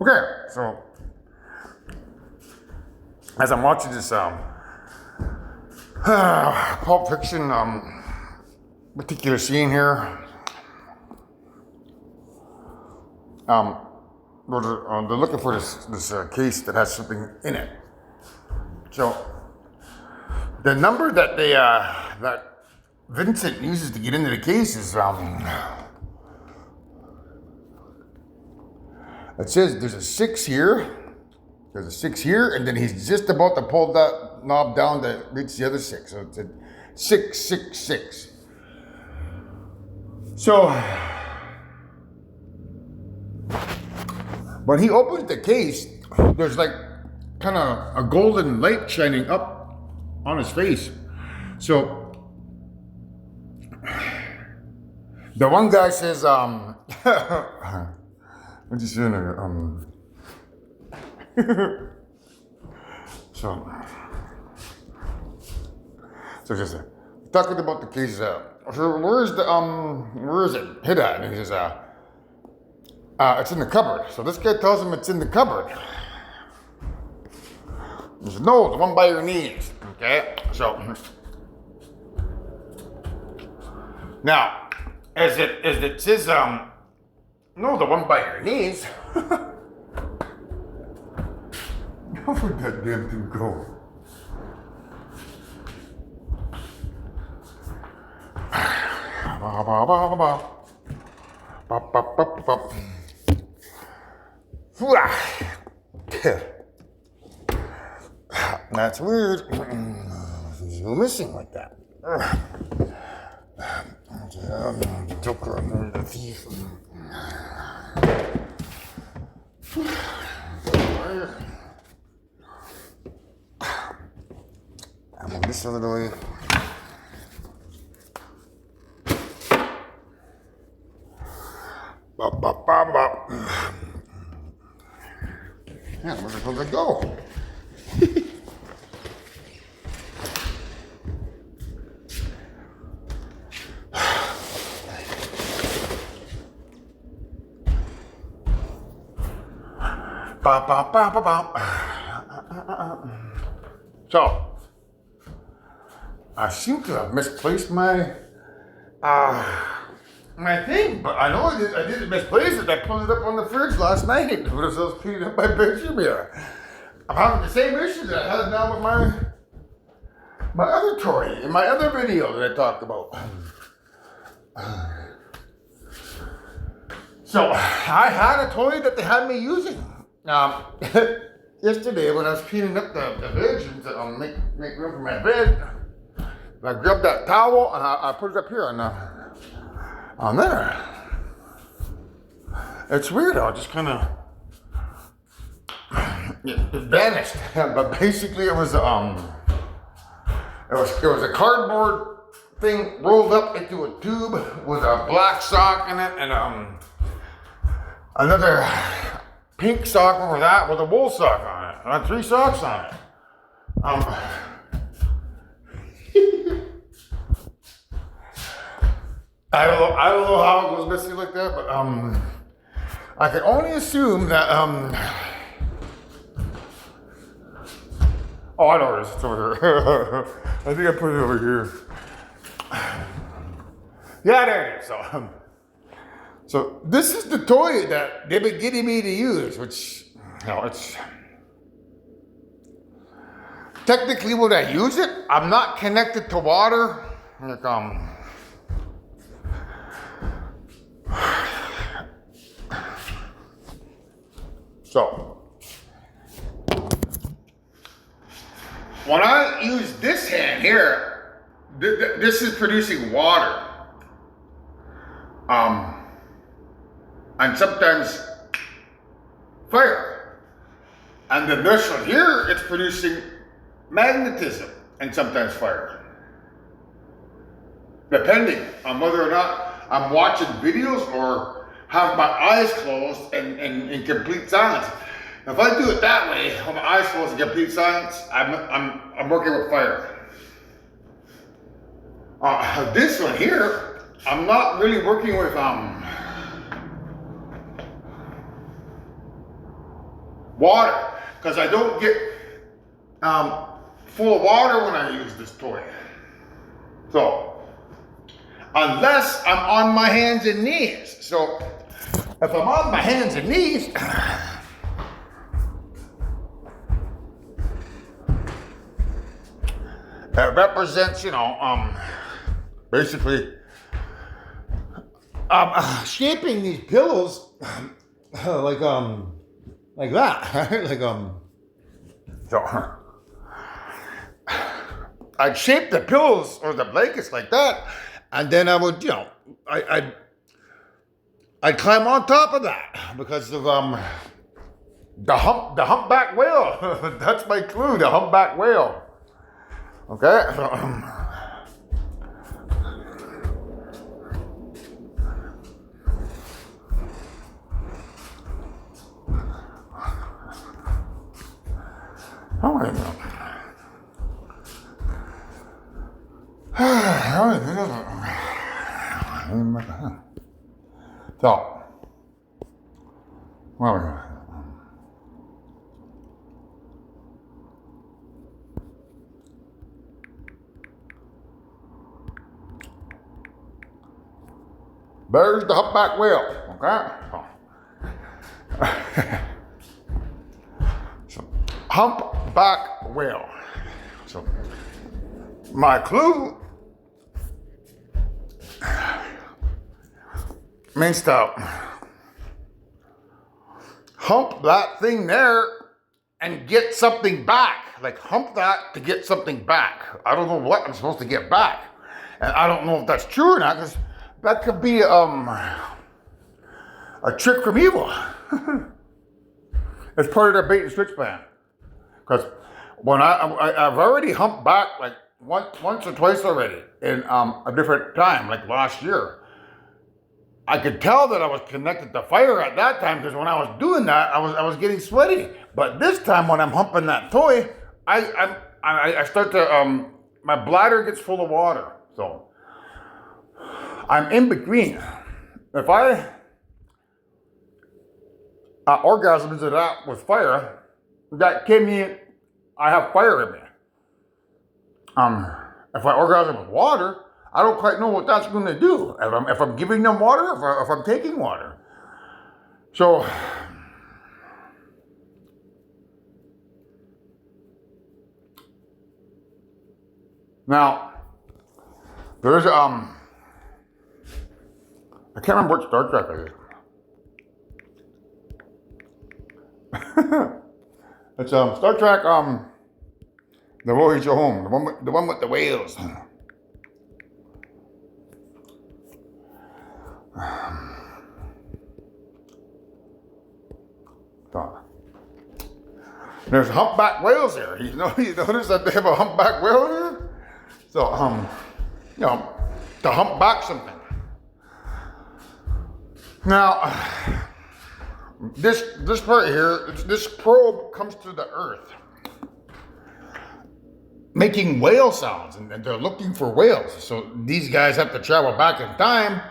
Okay, so as I'm watching this Pulp Fiction particular scene here, they're looking for this case that has something in it. So the number that that Vincent uses to get into the case is it says there's a 6 here. There's a 6 here, and then he's just about to pull that knob down to reach the other 6. So it's a 666. So when he opens the case, there's like kind of a golden light shining up on his face. So the one guy says, what'd you say in there? So just talking about the case. So where is it hid at? And he says, it's in the cupboard. So this guy tells him it's in the cupboard. He says, no, the one by your knees. Okay, so now as it says, no, the one by your knees. Where'd that damn thing go? That's weird. He's missing like that. Joker, the thief. I'm on this other way. Yeah, where the hell did it go? So, I seem to have misplaced my thing, but I know I didn't misplace it. I pulled it up on the fridge last night when I was cleaning up my bedroom here. I'm having the same issue that I had now with my other toy in my other video that I talked about. So I had a toy that they had me using yesterday when I was cleaning up the bedroom to make room for my bed. I grabbed that towel and I put it up here on there. It's weird. I just kind of it vanished. But basically, it was a cardboard thing rolled up into a tube with a black sock in it and another pink sock over that with a wool sock on it. I had 3 socks on it. I don't know how it was missing like that, but I can only assume that oh, I know it is. It's over there. I think I put it over here. Yeah, there it is. So this is the toy that they've been getting me to use, which it's technically when I use it, I'm not connected to water. Like so when I use this hand here, this is producing water. And sometimes fire. And then this one here, it's producing magnetism and sometimes fire. Depending on whether or not I'm watching videos or have my eyes closed and in complete silence. If I do it that way, with my eyes closed in complete silence, I'm working with fire. This one here, I'm not really working with water, because I don't get full of water when I use this toy. So, unless I'm on my hands and knees. So, if I'm on my hands and knees, that represents, basically shaping these pillows like that, so I'd shape the pillows or the blankets like that, and then I would, I'd climb on top of that because of the humpback whale. That's my clue, the humpback whale. Okay, so, oh my God. So, well, there's the humpback whale, okay? So, humpback whale. So, my clue means to hump that thing there and get something back. Like hump that to get something back. I don't know what I'm supposed to get back. And I don't know if that's true or not, because that could be a trick from evil. It's part of their bait and switch plan. Because when I've already humped back like once or twice already in a different time, like last year. I could tell that I was connected to fire at that time, because when I was doing that, I was getting sweaty. But this time when I'm humping that toy, I start to my bladder gets full of water. So I'm in between. If I orgasms of that with fire, that can mean I have fire in me. If I orgasm with water, I don't quite know what that's going to do. If I'm giving them water, if I'm taking water. So, now, there's, I can't remember what Star Trek it is. It's Star Trek, The Voyage Home, the one with the whales. There's humpback whales there. You notice that they have a humpback whale there? So, to hump back something. Now, this part here, this probe comes to the earth, making whale sounds, and they're looking for whales. So these guys have to travel back in time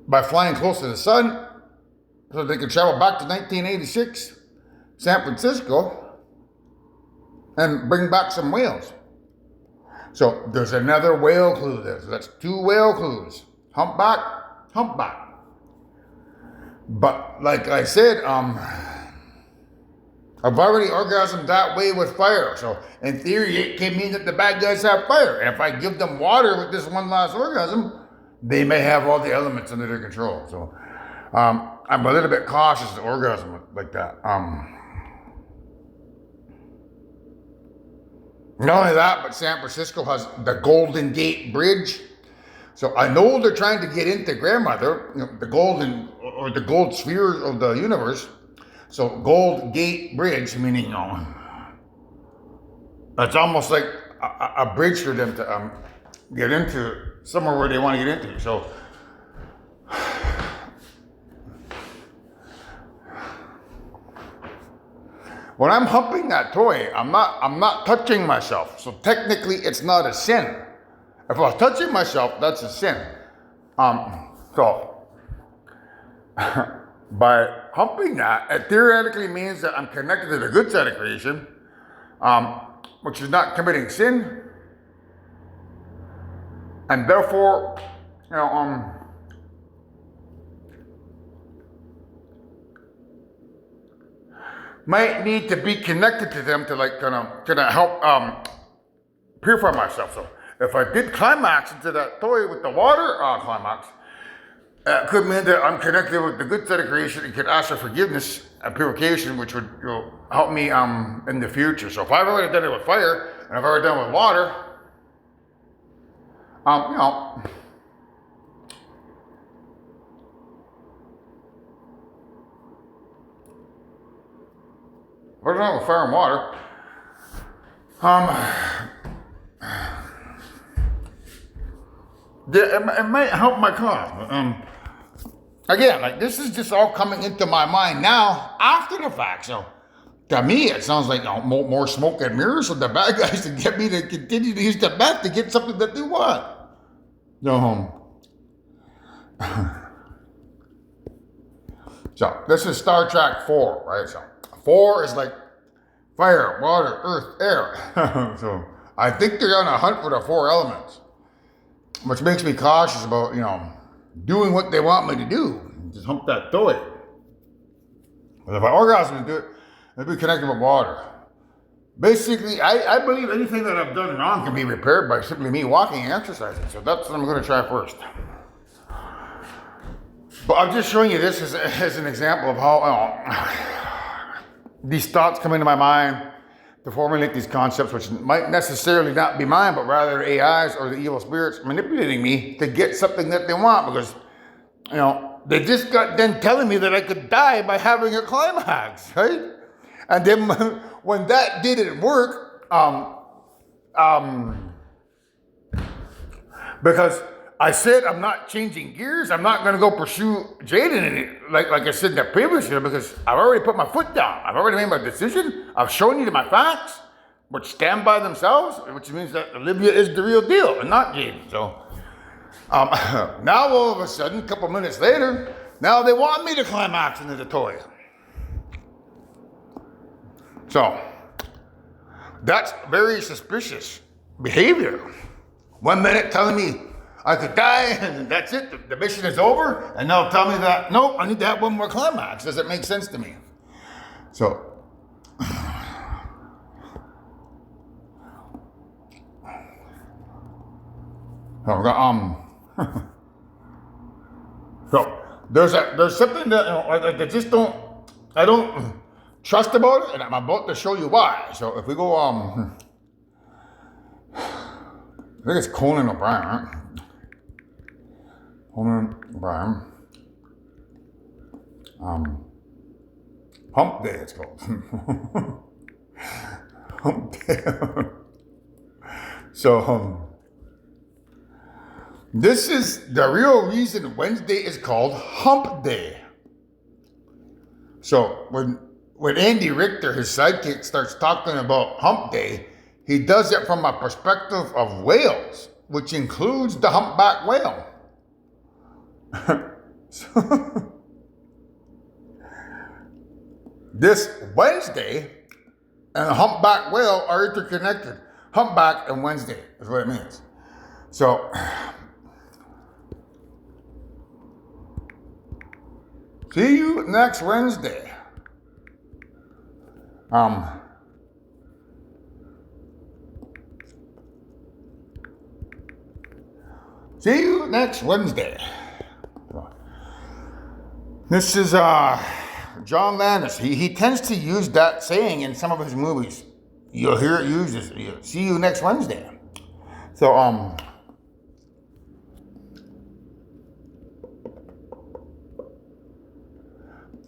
by flying close to the sun, so they can travel back to 1986, San Francisco, and bring back some whales. So there's another whale clue there. So that's 2 whale clues. Humpback, humpback. But like I said, I've already orgasmed that way with fire. So in theory, it can mean that the bad guys have fire. And if I give them water with this one last orgasm, they may have all the elements under their control. So I'm a little bit cautious to orgasm like that. Not only that, but San Francisco has the Golden Gate Bridge. So I know they're trying to get into Grandmother, the golden or the gold sphere of the universe. So Gold Gate Bridge, meaning, it's almost like a bridge for them to get into somewhere where they want to get into. So when I'm humping that toy, I'm not touching myself. So technically, it's not a sin. If I was touching myself, that's a sin. So By humping that, it theoretically means that I'm connected to the good side of creation, which is not committing sin, and therefore, might need to be connected to them to like kind of help purify myself. So if I did climax into that toy with the water climax, it could mean that I'm connected with the good side of creation and could ask for forgiveness and purification, which would help me in the future. So if I've already done it with fire and I've already done it with water, what is wrong with fire and water? It might help my cause. Again, like this is just all coming into my mind now after the fact. So to me, it sounds like more smoke and mirrors for the bad guys to get me to continue to use the meth to get something that they want. So this is Star Trek 4, right? So 4 is like fire, water, earth, air. So I think they're on a hunt for the 4 elements, which makes me cautious about, doing what they want me to do. Just hump that toy. But if I orgasm and do it, it'll be connected with water. Basically, I believe anything that I've done wrong can be repaired by simply me walking and exercising. So that's what I'm going to try first. But I'm just showing you this as an example of how these thoughts come into my mind to formulate these concepts, which might necessarily not be mine, but rather AIs or the evil spirits manipulating me to get something that they want, because, they just got done telling me that I could die by having a climax, right? And then when that didn't work, because I said I'm not changing gears, I'm not going to go pursue Jaden, like I said in the previous year, because I've already put my foot down. I've already made my decision. I've shown you my facts, which stand by themselves, which means that Olivia is the real deal and not Jaden. So now all of a sudden, a couple minutes later, now they want me to climax into the toy. So that's very suspicious behavior. 1 minute telling me I could die and that's it, the mission is over, and now tell me that, nope, I need to have one more climax. Does it make sense to me? So, so there's something that I just I don't trust about it, and I'm about to show you why. So if we go, I think it's Conan O'Brien, right? Conan O'Brien. Hump Day, it's called. Hump Day. So, this is the real reason Wednesday is called Hump Day. So, when Andy Richter, his sidekick, starts talking about Hump Day, he does it from a perspective of whales, which includes the humpback whale. So, this Wednesday and the humpback whale are interconnected. Humpback and Wednesday is what it means. So, see you next Wednesday. See you next Wednesday. This is John Landis. He tends to use that saying in some of his movies. You'll hear it used as see you next Wednesday. So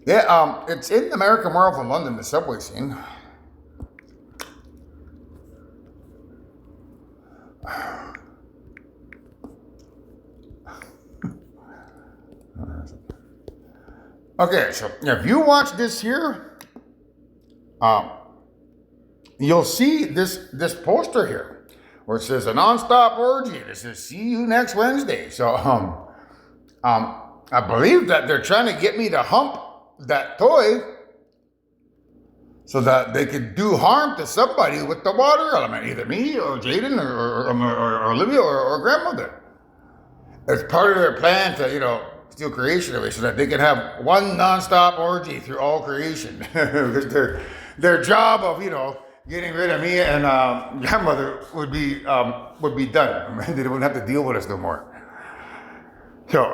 yeah, it's in American Werewolf in London, the subway scene. Okay, so if you watch this here, you'll see this poster here where it says a nonstop orgy. This is see you next Wednesday. So I believe that they're trying to get me to hump that toy so that they could do harm to somebody with the water element, either me or Jaden or Olivia or grandmother. It's part of their plan to, steal creation away so that they can have one nonstop orgy through all creation. Because their job of, getting rid of me and grandmother would be done. They wouldn't have to deal with us no more. So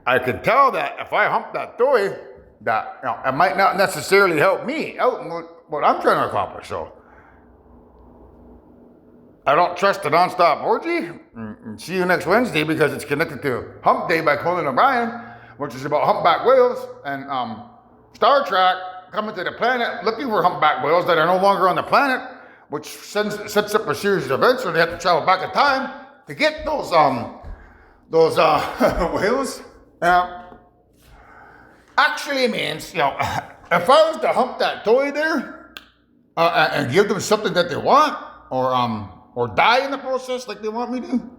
I could tell that if I hump that toy, that it might not necessarily help me out in what I'm trying to accomplish. So I don't trust the nonstop orgy. See you next Wednesday because it's connected to Hump Day by Conan O'Brien, which is about humpback whales and Star Trek coming to the planet looking for humpback whales that are no longer on the planet, which sets up a series of events where they have to travel back in time to get those whales. Actually means, if I was to hump that toy there and give them something that they want, or die in the process like they want me to,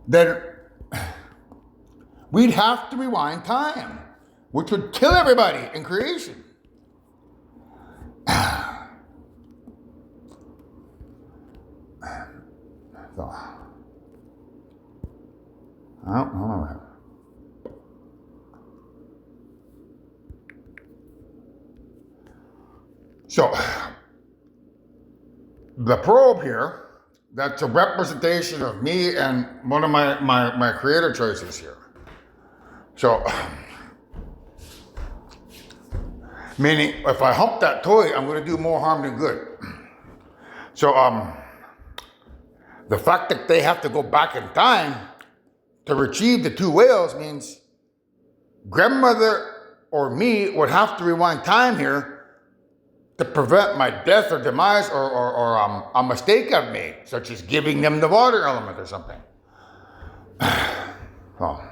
then we'd have to rewind time, which would kill everybody in creation. So, I don't know. So, the probe here, that's a representation of me and one of my creator choices here. So, meaning if I hump that toy, I'm going to do more harm than good. So, the fact that they have to go back in time to retrieve the two whales means grandmother or me would have to rewind time here to prevent my death or demise or a mistake I've made, such as giving them the water element or something. Well,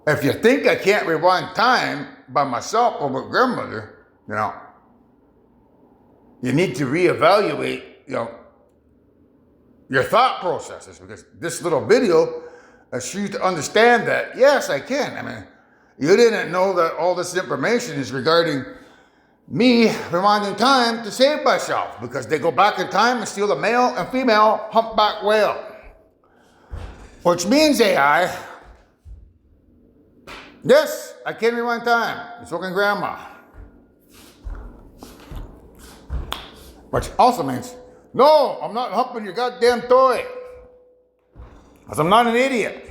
if you think I can't rewind time by myself or with grandmother, you need to reevaluate, your thought processes, because this little video is for you to understand that, yes, I can. I mean, you didn't know that all this information is regarding me rewinding time to save myself, because they go back in time and steal a male and female humpback whale. Which means, AI, yes, I can rewind time. So can grandma. Which also means, no, I'm not humping your goddamn toy. Because I'm not an idiot.